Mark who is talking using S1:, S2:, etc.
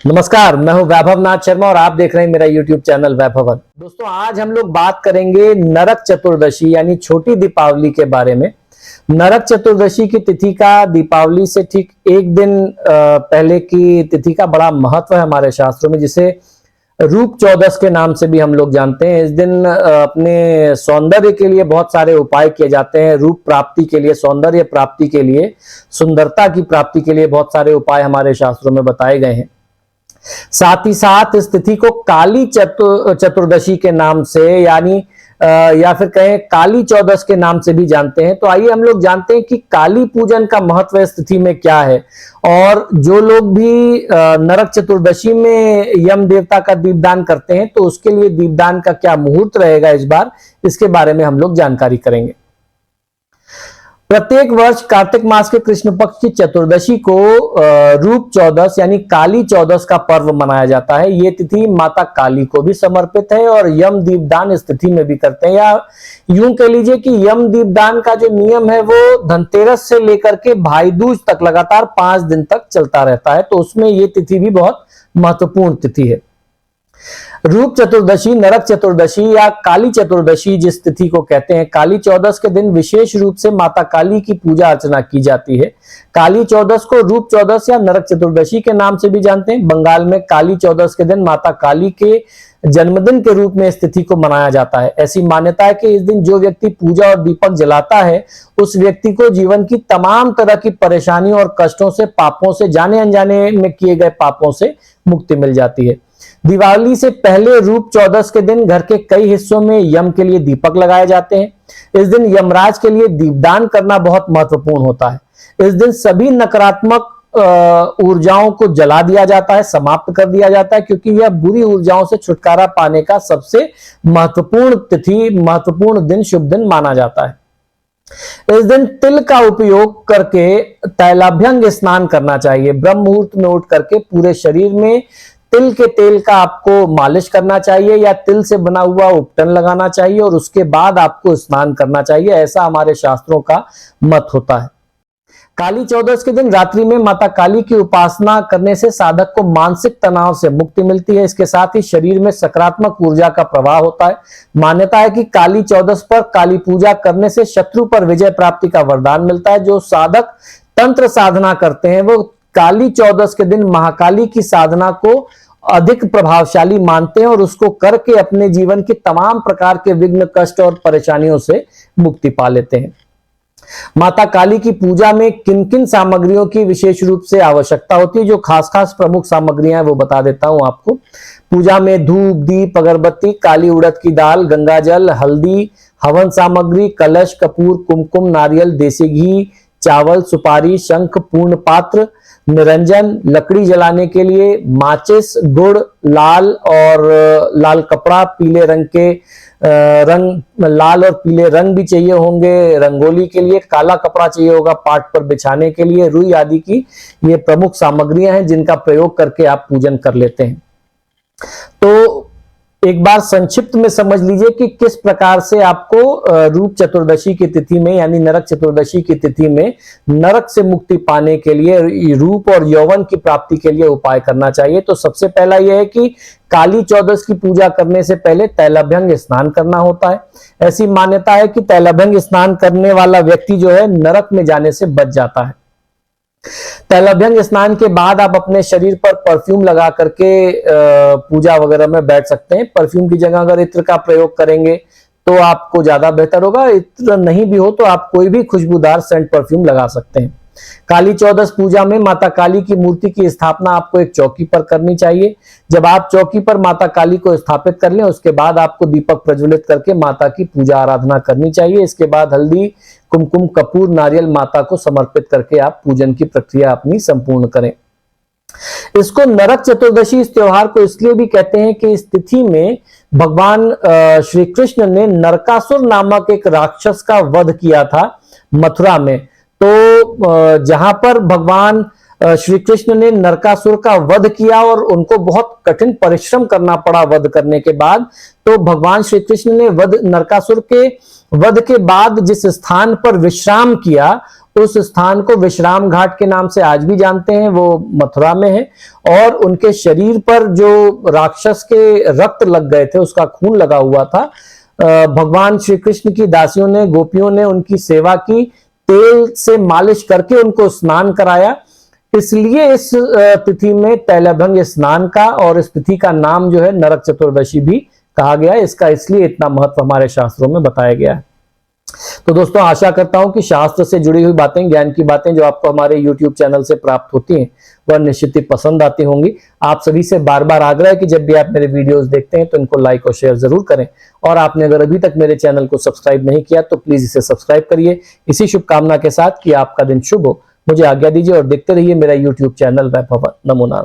S1: नमस्कार, मैं हूं वैभव नाथ शर्मा और आप देख रहे हैं मेरा YouTube चैनल वैभवन। दोस्तों, आज हम लोग बात करेंगे नरक चतुर्दशी यानी छोटी दीपावली के बारे में। नरक चतुर्दशी की तिथि का दीपावली से ठीक एक दिन पहले की तिथि का बड़ा महत्व है हमारे शास्त्रों में, जिसे रूप चौदस के नाम से भी हम लोग जानते हैं। इस दिन अपने सौंदर्य के लिए बहुत सारे उपाय किए जाते हैं। रूप प्राप्ति के लिए, सौंदर्य प्राप्ति के लिए, सुंदरता की प्राप्ति के लिए बहुत सारे उपाय हमारे शास्त्रों में बताए गए हैं। साथ ही साथ इस तिथि को काली चतुर्दशी के नाम से यानी या फिर कहें काली चौदस के नाम से भी जानते हैं। तो आइए हम लोग जानते हैं कि काली पूजन का महत्व इस तिथि में क्या है, और जो लोग भी नरक चतुर्दशी में यम देवता का दीपदान करते हैं तो उसके लिए दीपदान का क्या मुहूर्त रहेगा इस बार, इसके बारे में हम लोग जानकारी करेंगे। प्रत्येक वर्ष कार्तिक मास के कृष्ण पक्ष की चतुर्दशी को रूप चौदस यानी काली चौदस का पर्व मनाया जाता है। ये तिथि माता काली को भी समर्पित है और यम दीपदान इस तिथि में भी करते हैं। या यूं कह लीजिए कि यम दीपदान का जो नियम है वो धनतेरस से लेकर के भाई दूज तक लगातार 5 दिन तक चलता रहता है, तो उसमें ये तिथि भी बहुत महत्वपूर्ण तिथि है। रूप चतुर्दशी, नरक चतुर्दशी या काली चतुर्दशी जिस तिथि को कहते हैं, काली चौदस के दिन विशेष रूप से माता काली की पूजा अर्चना की जाती है। काली चौदस को रूप चौदस या नरक चतुर्दशी के नाम से भी जानते हैं। बंगाल में काली चौदस के दिन माता काली के जन्मदिन के रूप में इस तिथि को मनाया जाता है। ऐसी मान्यता है कि इस दिन जो व्यक्ति पूजा और दीपक जलाता है उस व्यक्ति को जीवन की तमाम तरह की परेशानियों और कष्टों से, पापों से, जाने अनजाने में किए गए पापों से मुक्ति मिल जाती है। दिवाली से पहले रूप चौदस के दिन घर के कई हिस्सों में यम के लिए दीपक लगाए जाते हैं। इस दिन यमराज के लिए दीपदान करना बहुत महत्वपूर्ण होता है। इस दिन सभी नकारात्मक ऊर्जाओं को जला दिया जाता है, समाप्त कर दिया जाता है, क्योंकि यह बुरी ऊर्जाओं से छुटकारा पाने का सबसे महत्वपूर्ण तिथि, महत्वपूर्ण दिन, शुभ दिन माना जाता है। इस दिन तिल का उपयोग करके तैलाभ्यंग स्नान करना चाहिए। ब्रह्म मुहूर्त में उठ करके पूरे शरीर में तिल के तेल का आपको मालिश करना चाहिए या तिल से बना हुआ उपटन लगाना चाहिए और उसके बाद आपको स्नान करना चाहिए, ऐसा हमारे शास्त्रों का मत होता है। काली चौदस के दिन रात्रि में माता काली की उपासना करने से साधक को मानसिक तनाव से मुक्ति मिलती है। इसके साथ ही शरीर में सकारात्मक ऊर्जा का प्रवाह होता है। मान्यता है कि काली चौदस पर काली पूजा करने से शत्रु पर विजय प्राप्ति का वरदान मिलता है। जो साधक तंत्र साधना करते हैं वो काली चौदस के दिन महाकाली की साधना को अधिक प्रभावशाली मानते हैं और उसको करके अपने जीवन के तमाम प्रकार के विघ्न, कष्ट और परेशानियों से मुक्ति पा लेते हैं। माता काली की पूजा में किन किन सामग्रियों की विशेष रूप से आवश्यकता होती है, जो खास खास प्रमुख सामग्रियां हैं वो बता देता हूं आपको। पूजा में धूप, दीप, अगरबत्ती, काली उड़द की दाल, गंगा जल, हल्दी, हवन सामग्री, कलश, कपूर, कुमकुम, नारियल, देसी घी, चावल, सुपारी, शंख, पूर्ण पात्र, निरंजन, लकड़ी जलाने के लिए माचिस, गुड़, लाल कपड़ा, पीले रंग के लाल और पीले रंग भी चाहिए होंगे। रंगोली के लिए काला कपड़ा चाहिए होगा पाट पर बिछाने के लिए। रुई आदि की ये प्रमुख सामग्रियां हैं जिनका प्रयोग करके आप पूजन कर लेते हैं। तो एक बार संक्षिप्त में समझ लीजिए कि किस प्रकार से आपको रूप चतुर्दशी की तिथि में यानी नरक चतुर्दशी की तिथि में नरक से मुक्ति पाने के लिए, रूप और यौवन की प्राप्ति के लिए उपाय करना चाहिए। तो सबसे पहला यह है कि काली चौदस की पूजा करने से पहले तैलाभ्यंग स्नान करना होता है। ऐसी मान्यता है कि तैलाभ्यंग स्नान करने वाला व्यक्ति जो है नरक में जाने से बच जाता है। तैलाभ्यंग स्नान के बाद आप अपने शरीर पर परफ्यूम लगा करके पूजा वगैरह में बैठ सकते हैं। परफ्यूम की जगह अगर इत्र का प्रयोग करेंगे तो आपको ज्यादा बेहतर होगा। इत्र नहीं भी हो तो आप कोई भी खुशबूदार सेंट परफ्यूम लगा सकते हैं। काली चौदस पूजा में माता काली की मूर्ति की स्थापना आपको एक चौकी पर करनी चाहिए। जब आप चौकी पर माता काली को स्थापित कर लें उसके बाद आपको दीपक प्रज्वलित करके माता की पूजा आराधना करनी चाहिए। इसके बाद हल्दी, कुमकुम, कपूर, नारियल माता को समर्पित करके आप पूजन की प्रक्रिया अपनी संपूर्ण करें। इसको नरक चतुर्दशी, इस त्योहार को इसलिए भी कहते हैं कि इस तिथि में भगवान श्री कृष्ण ने नरकासुर नामक एक राक्षस का वध किया था मथुरा में। तो जहां पर भगवान श्री कृष्ण ने नरकासुर का वध किया और उनको बहुत कठिन परिश्रम करना पड़ा वध करने के बाद, तो भगवान श्री कृष्ण ने नरकासुर के वध के बाद जिस स्थान पर विश्राम किया उस स्थान को विश्राम घाट के नाम से आज भी जानते हैं, वो मथुरा में है। और उनके शरीर पर जो राक्षस के रक्त लग गए थे, उसका खून लगा हुआ था, भगवान श्री कृष्ण की दासियों ने, गोपियों ने उनकी सेवा की, तेल से मालिश करके उनको स्नान कराया। इसलिए इस तिथि में तैलभंग स्नान का और इस तिथि का नाम जो है नरक चतुर्दशी भी कहा गया है। इसका इसलिए इतना महत्व हमारे शास्त्रों में बताया गया है। तो दोस्तों, आशा करता हूं कि शास्त्र से जुड़ी हुई बातें, ज्ञान की बातें जो आपको हमारे YouTube चैनल से प्राप्त होती हैं, वह निश्चित ही पसंद आती होंगी। आप सभी से बार बार आग्रह है कि जब भी आप मेरे वीडियोस देखते हैं तो इनको लाइक और शेयर जरूर करें। और आपने अगर अभी तक मेरे चैनल को सब्सक्राइब नहीं किया तो प्लीज इसे सब्सक्राइब करिए। इसी शुभकामना के साथ कि आपका दिन शुभ हो, मुझे आज्ञा दीजिए और देखते रहिए मेरा YouTube चैनल वैभव। नमो नारायण।